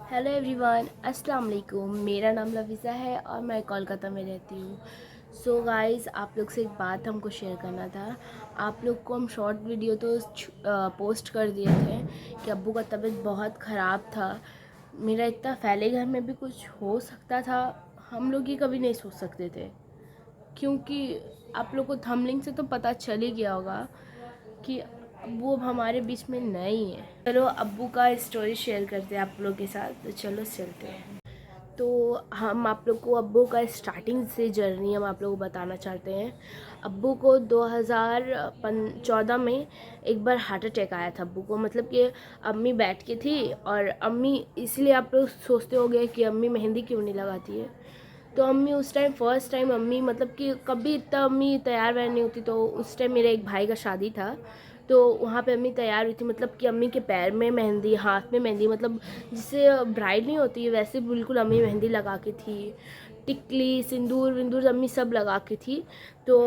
Hello everyone, अस्सलाम वालेकुम। मेरा नाम लफीज़ा है और मैं कोलकाता में रहती हूँ। सो गाइस, आप लोग से एक बात हमको शेयर करना था। आप लोग को हम शॉर्ट वीडियो तो पोस्ट कर दिए थे कि अब्बू का तबीयत बहुत ख़राब था। मेरा इतना फैले घर में भी कुछ हो सकता था, हम लोग ये कभी नहीं सोच सकते थे, क्योंकि आप लोग को थंबनेल से तो पता चल ही गया होगा कि अब्बू अब हमारे बीच में नहीं है। चलो अब्बू का स्टोरी शेयर करते हैं आप लोगों के साथ, तो चलो चलते हैं। तो हम आप लोग को अब्बू का स्टार्टिंग से जर्नी हम आप लोगों को बताना चाहते हैं। अब्बू को 2014 में एक बार हार्ट अटैक आया था अब्बू को। मतलब कि अम्मी बैठ के थी और अम्मी, इसलिए आप लोग सोचते होंगे कि अम्मी मेहंदी क्यों नहीं लगाती है। तो अम्मी उस टाइम फर्स्ट टाइम अम्मी, मतलब कि कभी इतना अम्मी तैयार वैयार नहीं होती। तो उस टाइम मेरे एक भाई का शादी था, तो वहाँ पे अम्मी तैयार हुई थी। मतलब कि अम्मी के पैर में मेहंदी, हाथ में मेहंदी, मतलब जिससे ब्राइड नहीं होती है वैसे बिल्कुल अम्मी मेहंदी लगा के थी। टिकली, सिंदूर विंदूर अम्मी सब लगा के थी। तो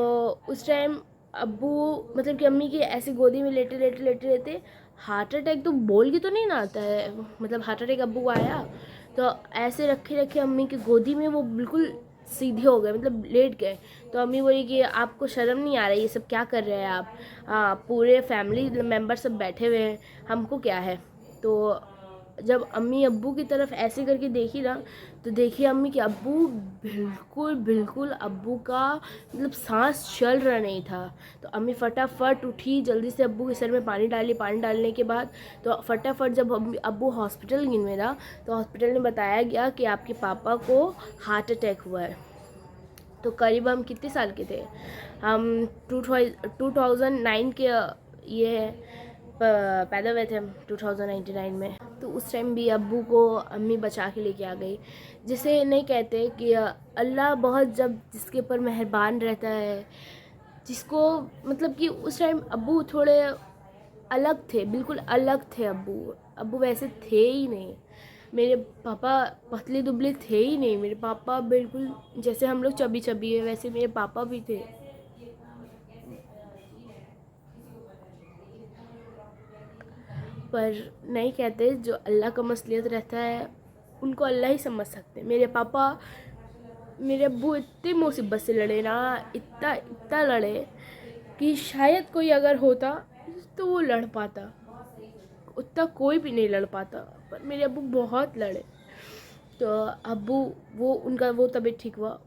उस टाइम अब्बू, मतलब कि अम्मी की ऐसे गोदी में लेटे लेटे लेटे लेटे हार्ट अटैक, तो बोल के तो नहीं ना आता है, मतलब हार्ट अटैक अब्बू को आया। तो ऐसे रखे रखे अम्मी की गोदी में वो बिल्कुल सीधे हो गए, मतलब लेट गए। तो अम्मी बोली कि आपको शर्म नहीं आ रही, ये सब क्या कर रहे हैं आप? पूरे फैमिली मेम्बर सब बैठे हुए हैं, हमको क्या है? तो जब अम्मी अब्बू की तरफ ऐसे करके देखी ना, तो देखिए अम्मी कि अब्बू बिल्कुल बिल्कुल अब्बू का मतलब सांस चल रहा नहीं था। तो अम्मी फटाफट उठी, जल्दी से अब्बू के सर में पानी डाली। पानी डालने के बाद तो फटाफट जब अब्बू हॉस्पिटल गई मेरा, तो हॉस्पिटल में बताया गया कि आपके पापा को हार्ट अटैक हुआ है। तो करीब हम कितने साल के थे? हम 2009 के ये पैदा हुए थे हम 2099 में। तो उस टाइम भी अब्बू को अम्मी बचा के लेके आ गई। जिसे नहीं कहते कि अल्लाह बहुत जब जिसके ऊपर मेहरबान रहता है, जिसको, मतलब कि उस टाइम अब्बू थोड़े अलग थे, बिल्कुल अलग थे अब्बू। अब्बू वैसे थे ही नहीं। मेरे पापा पतले दुबले थे ही नहीं। मेरे पापा बिल्कुल जैसे हम लोग चबी चबी है, वैसे मेरे पापा भी थे। पर नहीं कहते, जो अल्लाह का मसलियत रहता है उनको अल्लाह ही समझ सकते हैं। मेरे पापा, मेरे अब्बू इतनी मुसीबत से लड़े ना, इतना इतना लड़े कि शायद कोई अगर होता तो वो लड़ पाता, उतना कोई भी नहीं लड़ पाता। पर मेरे अब्बू बहुत लड़े। तो अब्बू, वो उनका वो तबीयत ठीक हुआ।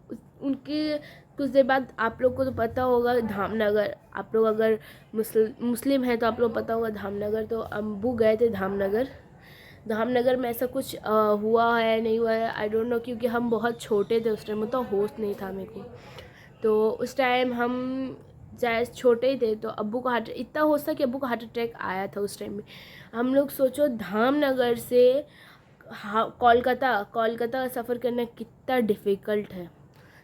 उनके कुछ देर बाद, आप लोग को तो पता होगा धामनगर, आप लोग अगर मुस्लिम हैं तो आप लोग पता होगा धामनगर। तो अब्बू गए थे धामनगर। धामनगर में ऐसा कुछ हुआ है नहीं हुआ है आई डोंट नो, क्योंकि हम बहुत छोटे थे उस टाइम, तो होश नहीं था मेरे को। तो उस टाइम हम चाहे छोटे ही थे, तो अब्बू को हार्ट, इतना होश था कि अब्बू को हार्ट अटैक आया था उस टाइम में। हम लोग सोचो धामनगर से, हाँ, कोलकाता कोलकाता का सफ़र करना कितना डिफ़िकल्ट है।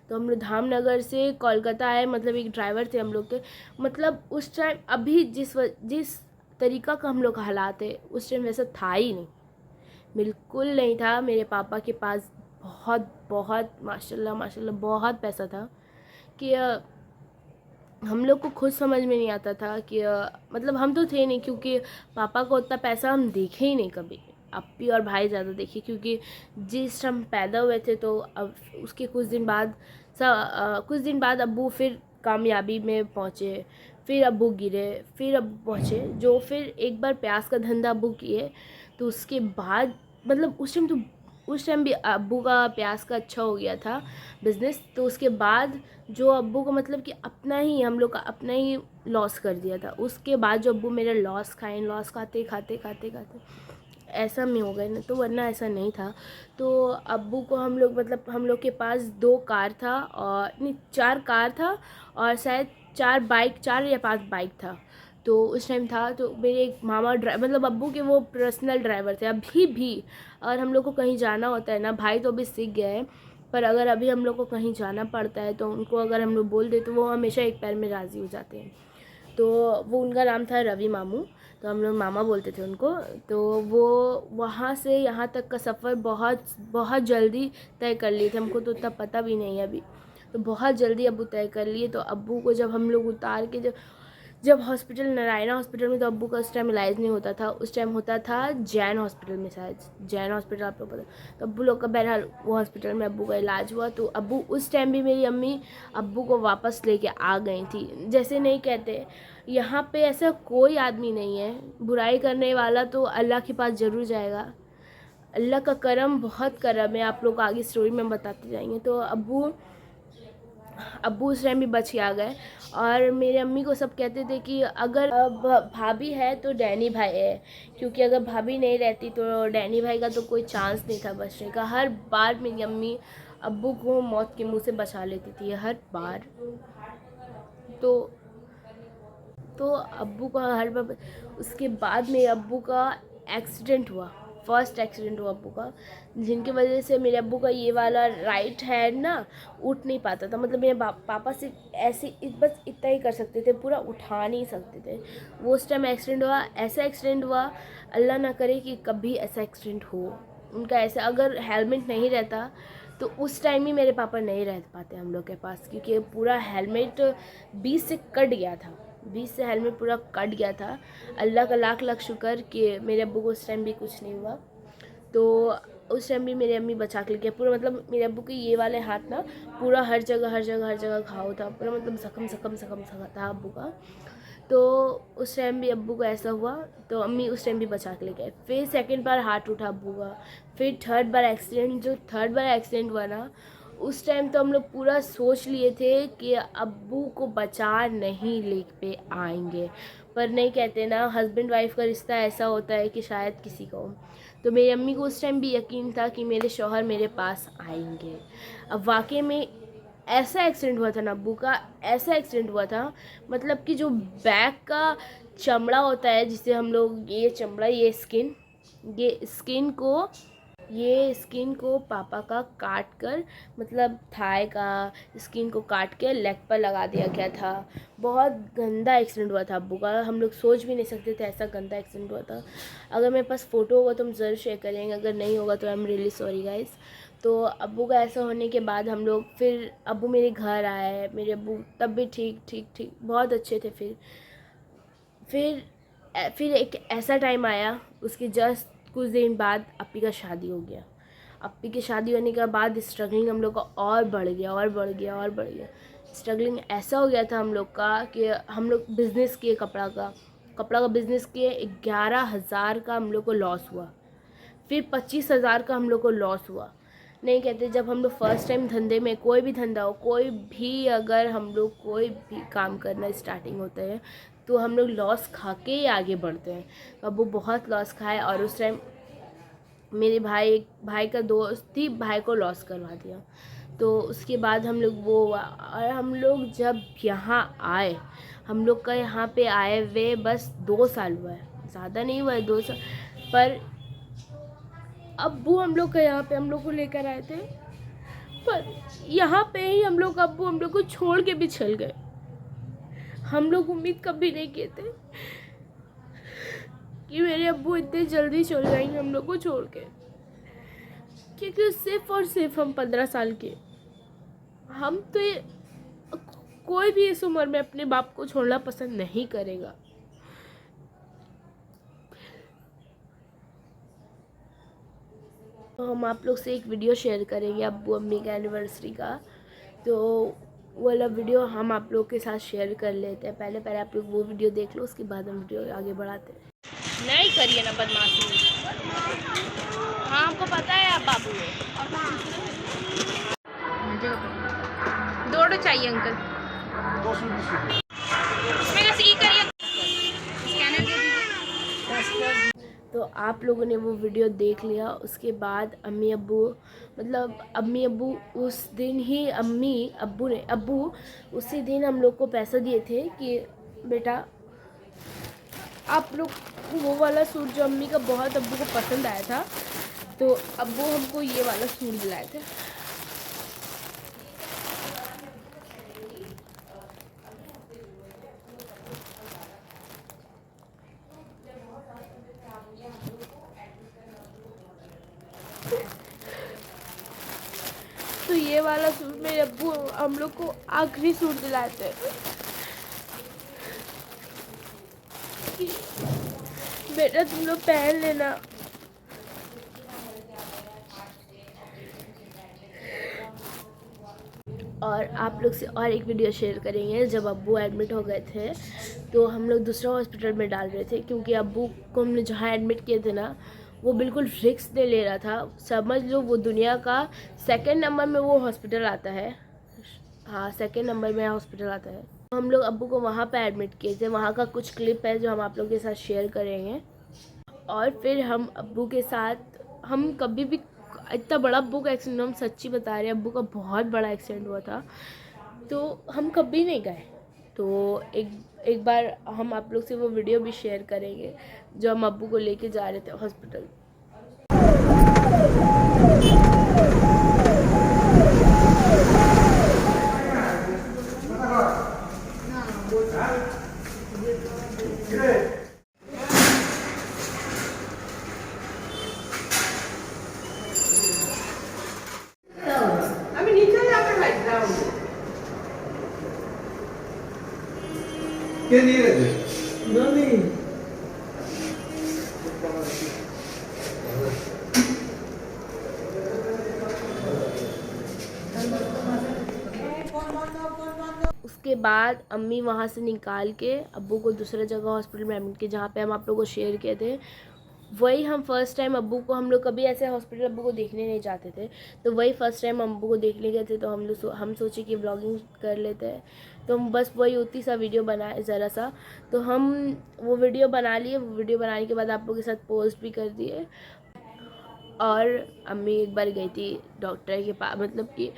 तो हम लोग धामनगर से कोलकाता आए, मतलब एक ड्राइवर थे हम लोग के। मतलब उस टाइम अभी जिस तरीक़ा का हम लोग का हालात है, उस टाइम वैसा था ही नहीं, बिल्कुल नहीं था। मेरे पापा के पास बहुत बहुत माशाल्लाह माशाल्लाह बहुत पैसा था कि हम लोग को खुद समझ में नहीं आता था कि मतलब हम तो थे नहीं, क्योंकि पापा को उतना पैसा हम देखे ही नहीं कभी। अप्पी और भाई ज़्यादा देखे, क्योंकि जिस हम पैदा हुए थे तो अब उसके कुछ दिन बाद अब्बू फिर कामयाबी में पहुँचे। फिर अब्बू गिरे, फिर अब्बू पहुँचे, जो फिर एक बार प्याज का धंधा अब्बू किए। तो उसके बाद, मतलब उस टाइम भी अब्बू का प्याज का अच्छा हो गया था बिज़नेस। तो उसके बाद जो अब्बू को, मतलब कि अपना ही, हम लोग का अपना ही लॉस कर दिया था। उसके बाद जो अब्बू मेरे लॉस खाए, लॉस खाते खाते खाते खाते ऐसा में हो गए ना, तो वरना ऐसा नहीं था। तो अब्बू को हम लोग, मतलब हम लोग के पास 2 कार था, और नहीं 4 कार था, और शायद 4 या 5 बाइक था। तो उस टाइम था, तो मेरे एक मामा मतलब अब्बू के वो पर्सनल ड्राइवर थे अभी भी। और हम लोग को कहीं जाना होता है ना, भाई तो अभी सीख गए हैं, पर अगर अभी हम लोग को कहीं जाना पड़ता है तो उनको अगर हम लोग बोल दे तो वो हमेशा एक पैर में राज़ी हो जाते हैं। तो वो, उनका नाम था रवि मामू, तो हम लोग मामा बोलते थे उनको। तो वो वहाँ से यहाँ तक का सफ़र बहुत बहुत जल्दी तय कर लिए थे, हमको तो उतना पता भी नहीं है अभी। तो बहुत जल्दी अब्बू तय कर लिए। तो अब्बू को जब हम लोग उतार के, जब जब हॉस्पिटल नारायणा हॉस्पिटल में, तो अब्बू का उस टाइम इलाज नहीं होता था, उस टाइम होता था जैन हॉस्पिटल में, शायद जैन हॉस्पिटल आप लोग पता। तो अब्बू लोग का बहरहाल वो हॉस्पिटल में अब्बू का इलाज हुआ। तो अब्बू उस टाइम भी, मेरी अम्मी अब्बू को वापस लेके आ गई थी। जैसे नहीं कहते, यहाँ पे ऐसा कोई आदमी नहीं है, बुराई करने वाला तो अल्लाह के पास ज़रूर जाएगा। अल्लाह का करम, बहुत करम है। आप लोग को आगे स्टोरी में बताते जाएंगे। तो अब्बू उस टाइम भी बच के आ गए। और मेरे अम्मी को सब कहते थे कि अगर भाभी है तो डैनी भाई है, क्योंकि अगर भाभी नहीं रहती तो डैनी भाई का तो कोई चांस नहीं था बचने का। हर बार मेरी अम्मी अब्बू को मौत के मुंह से बचा लेती थी, हर बार। तो अब्बू का हर बार। उसके बाद मेरे अब्बू का एक्सीडेंट हुआ, फर्स्ट एक्सीडेंट हुआ अब्बू का, जिनकी वजह से मेरे अब्बू का ये वाला राइट हैंड ना उठ नहीं पाता था। मतलब मेरे पापा से ऐसे बस इतना ही कर सकते थे, पूरा उठा नहीं सकते थे। वो उस टाइम एक्सीडेंट हुआ, ऐसा एक्सीडेंट हुआ, अल्लाह ना करे कि कभी ऐसा एक्सीडेंट हो उनका। ऐसा अगर हेलमेट नहीं रहता तो उस टाइम ही मेरे पापा नहीं रह पाते हम लोग के पास, क्योंकि पूरा हेलमेट 20 से कट गया था, 20 से हेलमेट पूरा कट गया था। अल्लाह का लाख लाख शुक्र कि मेरे अब्बू को उस टाइम भी कुछ नहीं हुआ। तो उस टाइम भी मेरी अम्मी बचा के लेके पूरा, मतलब मेरे अब्बू के ये वाले हाथ ना पूरा हर जगह घाव था पूरा, मतलब जख्म था अब्बू का। तो उस टाइम भी अब्बू को ऐसा हुआ, तो अम्मी उस टाइम भी बचा के ले गए। फिर सेकंड बार हार्ट उठा अब्बू का, फिर थर्ड बार एक्सीडेंट। जो थर्ड बार एक्सीडेंट हुआ ना, उस टाइम तो हम लोग पूरा सोच लिए थे कि अब्बू को बचा नहीं ले पे आएंगे, पर नहीं कहते ना, हस्बैंड वाइफ का रिश्ता ऐसा होता है कि शायद किसी को। तो मेरी अम्मी को उस टाइम भी यकीन था कि मेरे शौहर मेरे पास आएंगे। अब वाकई में ऐसा एक्सीडेंट हुआ था ना अब्बू का, ऐसा एक्सीडेंट हुआ था, मतलब कि जो बैक का चमड़ा होता है, जिसे हम लोग ये चमड़ा, ये स्किन को पापा का काट कर, मतलब थाई का स्किन को काट के लेग पर लगा दिया गया था। बहुत गंदा एक्सीडेंट हुआ था अब्बू का, हम लोग सोच भी नहीं सकते थे ऐसा गंदा एक्सीडेंट हुआ था। अगर मेरे पास फ़ोटो होगा तो हम ज़रूर शेयर करेंगे, अगर नहीं होगा तो I am really sorry guys. तो अब्बू का ऐसा होने के बाद हम लोग, फिर अब्बू मेरे घर आए, मेरे अब्बू तब भी ठीक बहुत अच्छे थे। फिर एक ऐसा टाइम आया, उसके जस्ट कुछ दिन बाद अप्पी का शादी हो गया। अप्पी की शादी होने के बाद स्ट्रगलिंग हम लोग का और बढ़ गया। स्ट्रगलिंग ऐसा हो गया था हम लोग का कि हम लोग बिज़नेस किए, कपड़ा का बिज़नेस किए। 11,000 का हम लोग को लॉस हुआ, फिर 25,000 का हम लोग को लॉस हुआ। नहीं कहते, जब हम लोग फर्स्ट टाइम धंधे में, कोई भी धंधा हो, कोई भी अगर हम लोग कोई भी काम करना स्टार्टिंग होता है तो हम लोग लॉस खा के ही आगे बढ़ते हैं। अब वो बहुत लॉस खाए, और उस टाइम मेरे भाई का दोस्त ही भाई को लॉस करवा दिया। तो उसके बाद हम लोग वो हुआ, और हम लोग जब यहाँ आए, हम लोग का यहाँ पे आए हुए बस 2 साल हुआ है, ज़्यादा नहीं हुआ है, 2 साल। पर अब्बू हम लोग का यहाँ पे हम लोग को लेकर आए थे, पर यहाँ पे ही अब्बू हम लोग को छोड़ के भी चल गए। हम लोग उम्मीद कभी नहीं किए थे कि मेरे अब्बू इतने जल्दी चल जाएंगे हम लोग को छोड़ के, क्योंकि सिर्फ और सिर्फ हम 15 साल के, हम तो कोई भी इस उम्र में अपने बाप को छोड़ना पसंद नहीं करेगा। तो हम आप लोग से एक वीडियो शेयर करेंगे अब्बू अम्मी का एनिवर्सरी का, तो वो वाला वीडियो हम आप लोग के साथ शेयर कर लेते हैं। पहले आप लोग वो वीडियो देख लो, उसके बाद हम वीडियो आगे बढ़ाते हैं। नहीं करिए ना बदमाशी। हाँ, आपको पता है आप बाबू है। दौड़ो चाहिए अंकल, इसमें कैसे की करिए, स्कैनर दे दीजिए। तो आप लोगों ने वो वीडियो देख लिया। उसके बाद अम्मी अब्बू उस दिन ही अब्बू उसी दिन हम लोग को पैसा दिए थे कि बेटा आप लोग, वो वाला सूट जो अम्मी का बहुत अब्बू को पसंद आया था, तो अब्बू हमको ये वाला सूट दिलाए थे। तो ये वाला सूट मेरे अब्बू हम लोग को आखिरी सूट दिलाए थे। बेटा तुम लोग पहन लेना। और आप लोग से और एक वीडियो शेयर करेंगे। जब अब्बू एडमिट हो गए थे तो हम लोग दूसरा हॉस्पिटल में डाल रहे थे, क्योंकि अब्बू को हमने जहाँ एडमिट किए थे ना, वो बिल्कुल रिस्क नहीं ले रहा था। समझ लो वो दुनिया का 2nd नंबर में वो हॉस्पिटल आता है। हाँ, 2nd नंबर में हॉस्पिटल आता है। हम लोग अब्बू को वहाँ पे एडमिट किए थे। वहाँ का कुछ क्लिप है जो हम आप लोगों के साथ शेयर करेंगे। और फिर हम अब्बू के साथ, हम कभी भी इतना बड़ा अब्बू का एक्सीडेंट, हम सच्ची बता रहे हैं, अब्बू का बहुत बड़ा एक्सीडेंट हुआ था तो हम कभी नहीं गए। तो एक बार हम आप लोग से वो वीडियो भी शेयर करेंगे जो हम अब्बू को लेके जा रहे थे हॉस्पिटल। আমি নিচে যাবে ভাই যাও কে নিয়ে গেছে ননি उसके बाद अम्मी वहाँ से निकाल के अब्बू को दूसरा जगह हॉस्पिटल में एडमिट किए, जहाँ पे हम आप लोगों को शेयर किए थे। वही हम फर्स्ट टाइम अब्बू को, हम लोग कभी ऐसे हॉस्पिटल अब्बू को देखने नहीं जाते थे, तो वही फर्स्ट टाइम अब्बू को देखने गए थे। तो हम सोचे कि व्लॉगिंग कर लेते हैं, तो हम बस वही उतनी सा वीडियो बनाए ज़रा सा। तो हम वो वीडियो बना लिए। वो वीडियो बनाने के बाद आप लोगों के साथ पोस्ट भी कर दिए। और अम्मी एक बार गई थी डॉक्टर के पास, मतलब कि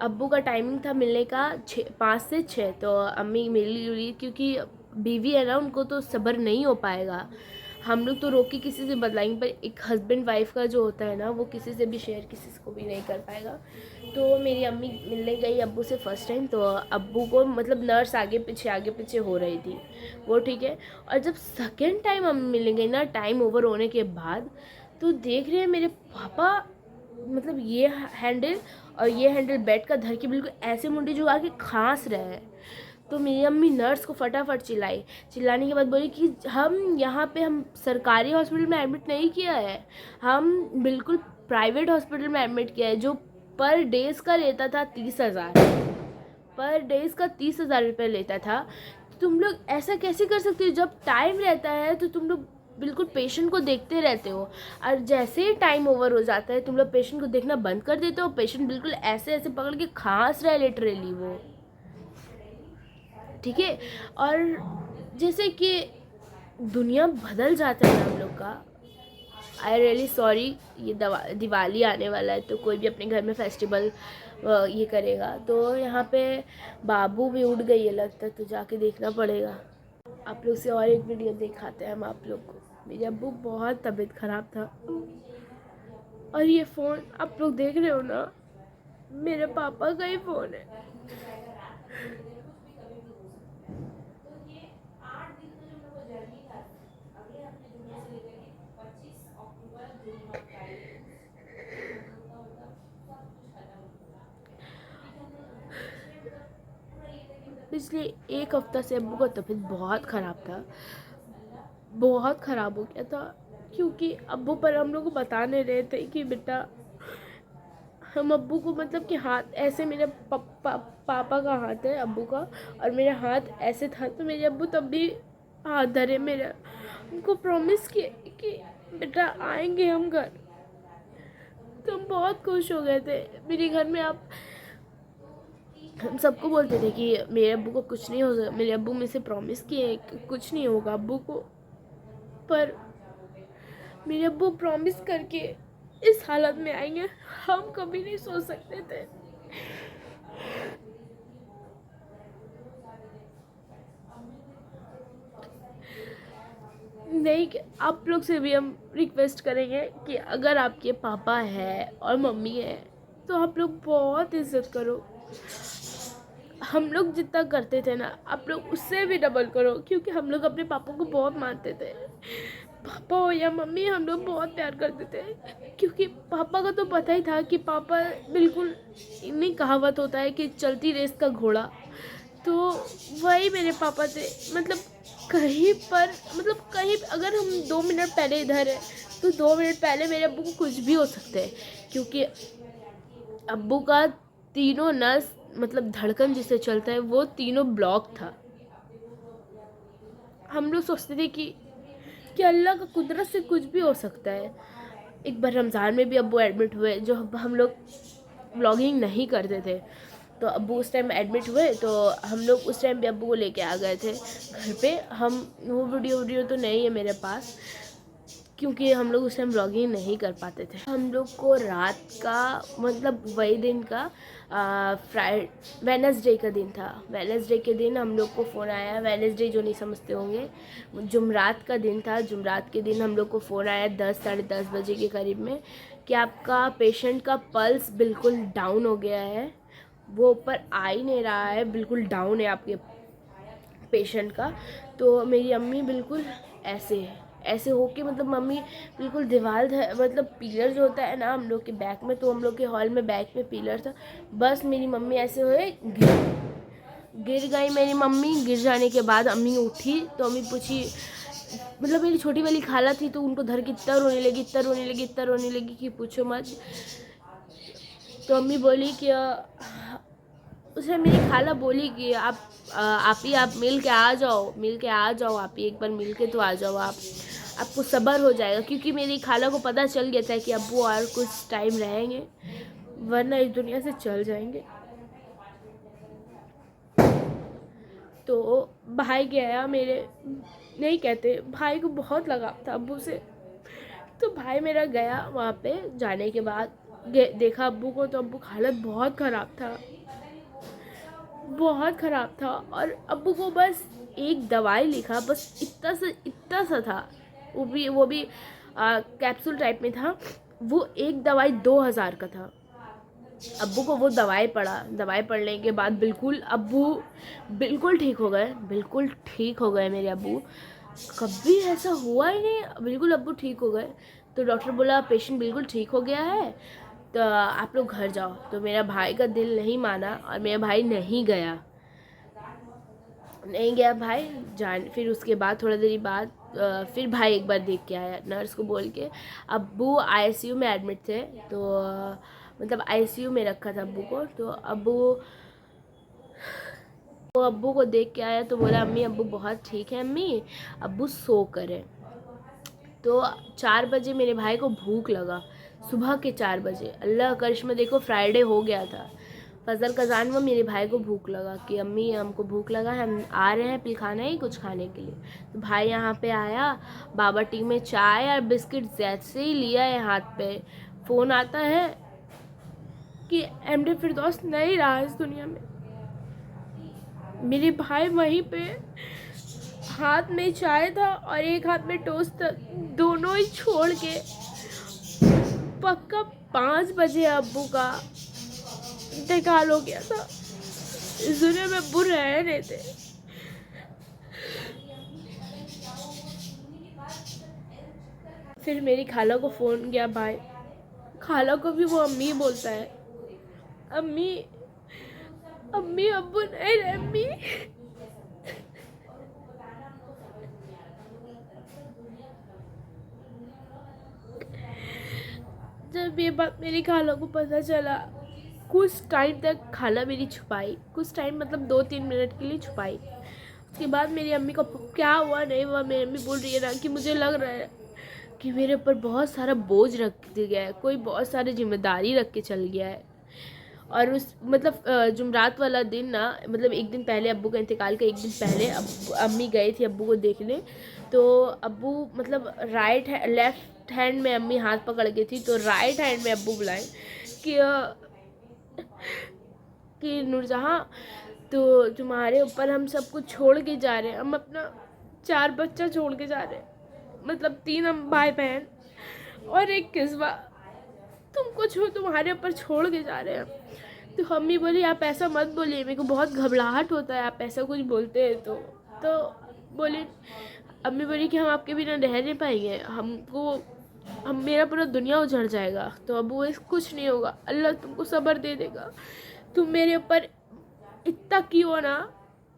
अब्बू का टाइमिंग था मिलने का 5 से 6। तो अम्मी मिली हुई, क्योंकि बीवी है ना, उनको तो सब्र नहीं हो पाएगा। हम लोग तो रोक के किसी से बदलाएंगे, पर एक हस्बैंड वाइफ का जो होता है ना, वो किसी से भी शेयर किसी को भी नहीं कर पाएगा। तो मेरी अम्मी मिलने गई अब्बू से फर्स्ट टाइम। तो अब्बू को मतलब नर्स आगे पीछे हो रही थी, वो ठीक है। और जब सेकेंड टाइम अम्मी मिलने गई ना, टाइम ओवर होने के बाद, तो देख रहे हैं मेरे पापा, मतलब ये हैंडल और ये हैंडल बेड का धर के बिल्कुल ऐसे मुंडी झुका के खांस रहे हैं। तो मेरी अम्मी नर्स को फटाफट चिल्लाने के बाद बोली कि हम यहाँ पे, हम सरकारी हॉस्पिटल में एडमिट नहीं किया है, हम बिल्कुल प्राइवेट हॉस्पिटल में एडमिट किया है, जो पर डेज़ का लेता था 30,000, पर डेज़ का 30,000 रुपये लेता था। तो तुम लोग ऐसा कैसे कर सकते हो? जब टाइम रहता है तो तुम लोग बिल्कुल पेशेंट को देखते रहते हो, और जैसे ही टाइम ओवर हो जाता है तुम लोग पेशेंट को देखना बंद कर देते हो। पेशेंट बिल्कुल ऐसे ऐसे पकड़ के खांस रहा है लिटरली वो, ठीक है। और जैसे कि दुनिया बदल जाता है ना हम लोग का। आई रियली सॉरी, ये दिवाली आने वाला है, तो कोई भी अपने घर में फेस्टिवल ये करेगा। तो यहाँ पे बाबू भी उठ गई है लगता है, तो जाके देखना पड़ेगा। आप लोग से और एक वीडियो दिखाते हैं हम आप लोग को। मेरे अब्बू बहुत तबीयत ख़राब था, और ये फ़ोन आप लोग देख रहे हो ना, मेरे पापा का ही फ़ोन है। पिछले 1 हफ्ता से अब्बू का तबीयत बहुत ख़राब था, बहुत ख़राब हो गया था। क्योंकि अब्बू पर हम लोग को बता नहीं रहे थे कि बेटा, हम अब्बू को मतलब कि हाथ ऐसे, मेरे पापा का हाथ है अब्बू का, और मेरा हाथ ऐसे था। तो मेरे अब्बू तब भी हाथ धरे मेरा, उनको प्रॉमिस किए कि बेटा आएंगे हम घर। तो हम बहुत खुश हो गए थे। मेरे घर में हम सबको बोलते थे कि मेरे अब्बू को कुछ नहीं होगा। मेरे अब्बू में से प्रॉमिस किए कि कुछ नहीं होगा अब्बू को, पर मेरे अब्बू प्रॉमिस करके इस हालत में आएंगे, हम कभी नहीं सोच सकते थे। नहीं, आप लोग से भी हम रिक्वेस्ट करेंगे कि अगर आपके पापा है और मम्मी है तो आप लोग बहुत इज्जत करो। हम लोग जितना करते थे ना, आप लोग उससे भी डबल करो, क्योंकि हम लोग अपने पापा को बहुत मानते थे। पापा हो या मम्मी, हम लोग बहुत प्यार करते थे। क्योंकि पापा का तो पता ही था कि पापा बिल्कुल, इन्हीं कहावत होता है कि चलती रेस का घोड़ा, तो वही मेरे पापा थे। मतलब कहीं पर मतलब कहीं अगर हम 2 मिनट पहले इधर है तो 2 मिनट पहले मेरे अब्बू को कुछ भी हो सकता है, क्योंकि अब्बू का तीनों नस मतलब धड़कन जिसे चलता है वो तीनों ब्लॉक था। हम लोग सोचते थे कि अल्लाह का कुदरत से कुछ भी हो सकता है। एक बार रमज़ान में भी अब्बू एडमिट हुए, जो हम लोग व्लॉगिंग नहीं करते थे, तो अब्बू उस टाइम एडमिट हुए, तो हम लोग उस टाइम भी अब्बू को लेके आ गए थे घर पे। हम वो वीडियो तो नहीं है मेरे पास, क्योंकि हम लोग उस टाइम व्लॉगिंग नहीं कर पाते थे। हम लोग को रात का मतलब वही दिन का वेडनेसडे का दिन था। वेडनेसडे के दिन हम लोग को फ़ोन आया। वेडनेसडे जो नहीं समझते होंगे, जुमरात का दिन था। जुमरात के दिन हम लोग को फ़ोन आया 10 साढ़े 10 बजे के करीब में कि आपका पेशेंट का पल्स बिल्कुल डाउन हो गया है, वो ऊपर आ ही नहीं रहा है, बिल्कुल डाउन है आपके पेशेंट का। तो मेरी अम्मी बिल्कुल ऐसे होके मतलब मम्मी बिल्कुल दीवार मतलब पिलर जो होता है ना हम लोग के बैक में, तो हम लोग के हॉल में बैक में पिलर था, बस मेरी मम्मी ऐसे हुए गिर गई। मेरी मम्मी गिर जाने के बाद अम्मी उठी तो अम्मी पूछी, मतलब मेरी छोटी वाली खाला थी तो उनको धर के इतना रोने लगी कि पूछो मत। तो अम्मी बोली कि उसने मेरी खाला बोली कि आप मिल के आ जाओ आप ही एक बार मिल के तो आ जाओ, आपको सब्र हो जाएगा, क्योंकि मेरी खाला को पता चल गया था कि अब्बू और कुछ टाइम रहेंगे वरना इस दुनिया से चल जाएंगे। तो भाई गया मेरे, नहीं कहते, भाई को बहुत लगाव था अब्बू से, तो भाई मेरा गया वहाँ पे। जाने के बाद देखा अब्बू को, तो अब्बू की हालत बहुत ख़राब था। और अब्बू को बस एक दवाई लिखा, बस इतना सा था, वो भी कैप्सूल टाइप में था। वो एक दवाई 2000 का था। अब्बू को वो दवाई पड़ने के बाद बिल्कुल अब्बू बिल्कुल ठीक हो गए मेरे अब्बू। कभी ऐसा हुआ ही नहीं, बिल्कुल अब्बू ठीक हो गए। तो डॉक्टर बोला पेशेंट बिल्कुल ठीक हो गया है, तो आप लोग घर जाओ। तो मेरा भाई का दिल नहीं माना और मेरा भाई नहीं गया भाई जान। फिर उसके बाद थोड़ा देरी बाद फिर भाई एक बार देख के आया नर्स को बोल के। अब्बू आईसीयू में एडमिट थे, तो मतलब आईसीयू में रखा था अब्बू को। तो अब्बू को देख के आया तो बोला अम्मी अब्बू बहुत ठीक है अम्मी, अब्बू सो करे। तो 4 बजे मेरे भाई को भूख लगा, सुबह के 4 बजे। अल्लाह का करिश्मा देखो, फ्राइडे हो गया था, फजर का अज़ान हुआ, मेरे भाई को भूख लगा कि अम्मी हमको भूख लगा है, हम आ रहे हैं पिलखाना ही कुछ खाने के लिए। तो भाई यहाँ पे आया, बाबा टी में चाय और बिस्किट जैसे ही लिया है हाथ पे, फ़ोन आता है कि एमडी फिरदौस नहीं रहा इस दुनिया में। मेरे भाई वहीं पे, हाथ में चाय था और एक हाथ में टोस्ट था, दोनों ही छोड़ के पक्का 5 बजे अब्बू का इंतकाल हो गया था। इस दुनिया में अब्बू रह नहीं थे। फिर मेरी खाला को फ़ोन किया भाई, खाला को भी वो अम्मी बोलता है, अम्मी अब्बू नहीं रहे अम्मी। जब ये बात मेरी खाला को पता चला, कुछ टाइम तक खाला मेरी छुपाई, कुछ टाइम मतलब 2-3 मिनट के लिए छुपाई। उसके बाद मेरी अम्मी को क्या हुआ नहीं हुआ, मेरी अम्मी बोल रही है ना कि मुझे लग रहा है कि मेरे ऊपर बहुत सारा बोझ रख दिया गया है, कोई बहुत सारी जिम्मेदारी रख के चल गया है। और उस मतलब जुमरात वाला दिन ना, मतलब एक दिन पहले, अब्बू का इंतकाल का एक दिन पहले अम्मी गई थी अब्बू को देखने। तो अब्बू मतलब लेफ़्ट हैंड में अम्मी हाथ पकड़ के थी, तो राइट हैंड में अब्बू बुलाए कि नूरजहाँ, तो तुम्हारे ऊपर हम सब कुछ छोड़ के जा रहे हैं, हम अपना 4 बच्चा छोड़ के जा रहे हैं, मतलब 3 हम भाई बहन और एक किस्वा, तुम्हारे ऊपर छोड़ के जा रहे हैं। तो अम्मी बोली आप ऐसा मत बोलिए, मेरे को बहुत घबराहट होता है आप ऐसा कुछ बोलते हैं तो बोली, अम्मी बोली कि हम आपके बिना रह नहीं पाएंगे, मेरा पूरा दुनिया उजड़ जाएगा। तो अब वो कुछ नहीं होगा, अल्लाह तुमको सब्र दे देगा, तुम मेरे ऊपर इतना क्यों ना,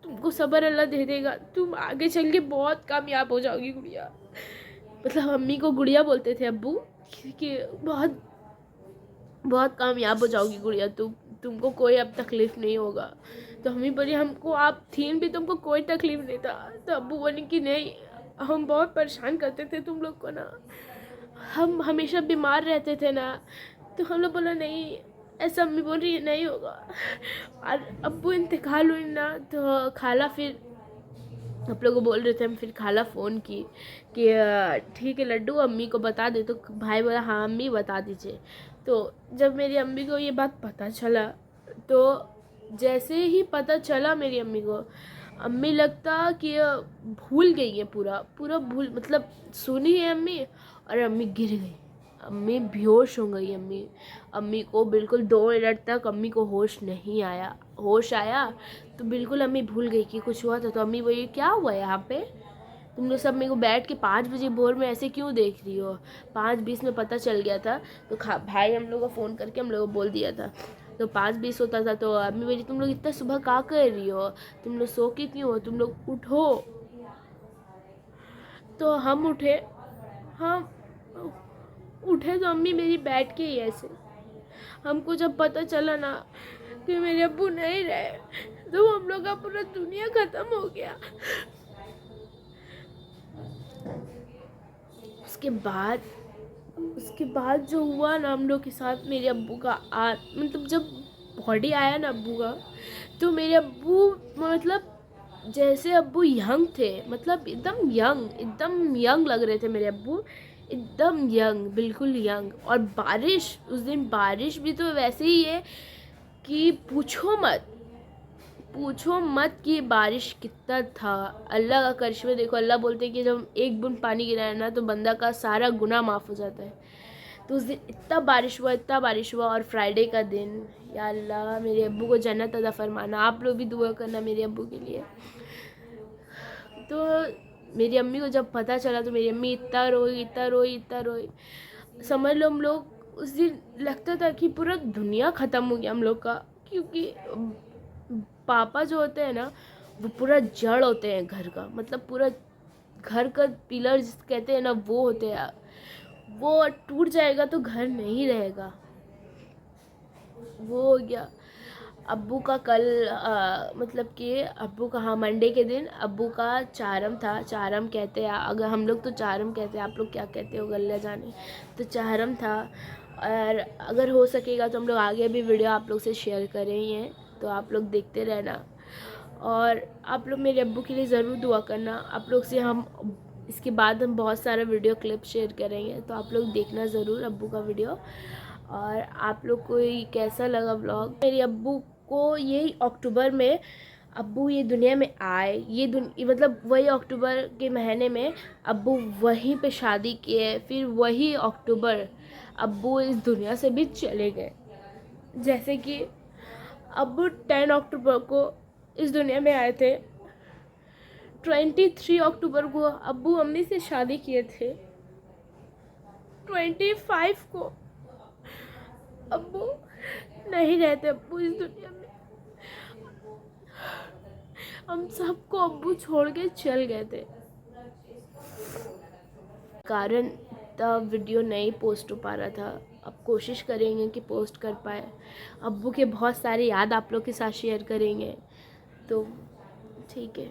तुमको सब्र अल्लाह दे देगा, तुम आगे चल के बहुत कामयाब हो जाओगी गुड़िया। मतलब अम्मी को गुड़िया बोलते थे अब्बू कि बहुत बहुत कामयाब हो जाओगी गुड़िया, तुमको कोई अब तकलीफ़ नहीं होगा। तो हमें बोली हमको आप थी भी तुमको कोई तकलीफ़ नहीं था। तो अब्बू बोले कि नहीं, हम बहुत परेशान करते थे तुम लोग को ना, हम हमेशा बीमार रहते थे ना। तो हम लोग बोला नहीं, ऐसा अम्मी बोल रही है नहीं होगा। और अब्बू इंतकाल हुई ना, तो खाला फिर आप लोग को बोल रहे थे, हम फिर खाला फ़ोन की कि ठीक है लड्डू अम्मी को बता दे। तो भाई बोला हाँ अम्मी बता दीजिए। तो जब मेरी अम्मी को ये बात पता चला, तो जैसे ही पता चला मेरी अम्मी को, अम्मी लगता कि भूल गई है, पूरा पूरा भूल, मतलब सुनी है अम्मी और अम्मी गिर गई, अम्मी बेहोश हो गई। अम्मी को बिल्कुल 2 मिनट तक अम्मी को होश नहीं आया। होश आया तो बिल्कुल अम्मी भूल गई कि कुछ हुआ था। तो अम्मी बोली क्या हुआ यहाँ पे, तुम लोग सब मेरे को बैठ के 5 बजे भोर में ऐसे क्यों देख रही हो। 5:20 में पता चल गया था, तो भाई हम लोग को फ़ोन करके हम लोग को बोल दिया था। तो 5:20 होता था तो अम्मी बोली तुम लोग इतना सुबह क्या कर रही हो, तुम लोग सो के क्यों हो, तुम लोग उठो। तो हम उठे, हम उठे तो अम्मी मेरी बैठ के ही ऐसे। हमको जब पता चला ना कि मेरे अब्बू नहीं रहे, तो हम लोग का पूरा दुनिया ख़त्म हो गया। उसके बाद जो हुआ ना हम लोग के साथ, मेरे अब्बू का मतलब जब बॉडी आया ना अब्बू का, तो मेरे अब्बू मतलब जैसे अब्बू यंग थे, मतलब एकदम यंग लग रहे थे मेरे अब्बू, एकदम यंग, बिल्कुल यंग। और बारिश, उस दिन बारिश भी तो वैसे ही है कि पूछो मत कि बारिश कितना था। अल्लाह का करिश्मा देखो, अल्लाह बोलते हैं कि जब एक बूंद पानी गिरा है ना तो बंदा का सारा गुनाह माफ़ हो जाता है। तो उस दिन इतना बारिश हुआ। और फ्राइडे का दिन, या अल्लाह मेरे अब्बू को जन्नत अता फरमाना। आप लोग भी दुआ करना मेरे अब्बू के लिए। तो मेरी अम्मी को जब पता चला तो मेरी अम्मी इतना रोई, समझ लो हम लोग उस दिन लगता था कि पूरा दुनिया ख़त्म हो गया हम लोग का। क्योंकि पापा जो होते हैं ना, वो पूरा जड़ होते हैं घर का, मतलब पूरा घर का पिलर जिस कहते हैं ना, वो होते हैं। वो टूट जाएगा तो घर नहीं रहेगा। वो हो गया। अब्बू का कल मतलब कि अब्बू का, हाँ मंडे के दिन अब्बू का चारम था। चारम कहते हैं, अगर हम लोग तो चारम कहते हैं, आप लोग क्या कहते हो गल्ला जाने। तो चारम था, और अगर हो सकेगा तो हम लोग आगे भी वीडियो आप लोग से शेयर करेंगे, तो आप लोग देखते रहना। और आप लोग मेरे अब्बू के लिए ज़रूर दुआ करना। आप लोग से हम इसके बाद हम बहुत सारा वीडियो क्लिप शेयर करेंगे, तो आप लोग देखना ज़रूर अब्बू का वीडियो। और आप लोग को ये कैसा लगा व्लॉग। मेरे अब्बू को यही अक्टूबर में अब्बू ये दुनिया में आए, मतलब वही अक्टूबर के महीने में अब्बू वहीं पे शादी किए, फिर वही अक्टूबर अब्बू इस दुनिया से भी चले गए। जैसे कि अब्बू 10 अक्टूबर को इस दुनिया में आए थे, 23 अक्टूबर को अब्बू अम्मी से शादी किए थे, 25 को अब्बू नहीं रहते अब्बू इस दुनिया में। हम सबको अब्बू छोड़ के चल गए थे, कारण तब वीडियो नहीं पोस्ट हो पा रहा था। अब कोशिश करेंगे कि पोस्ट कर पाए। अब्बू के बहुत सारे याद आप लोग के साथ शेयर करेंगे, तो ठीक है।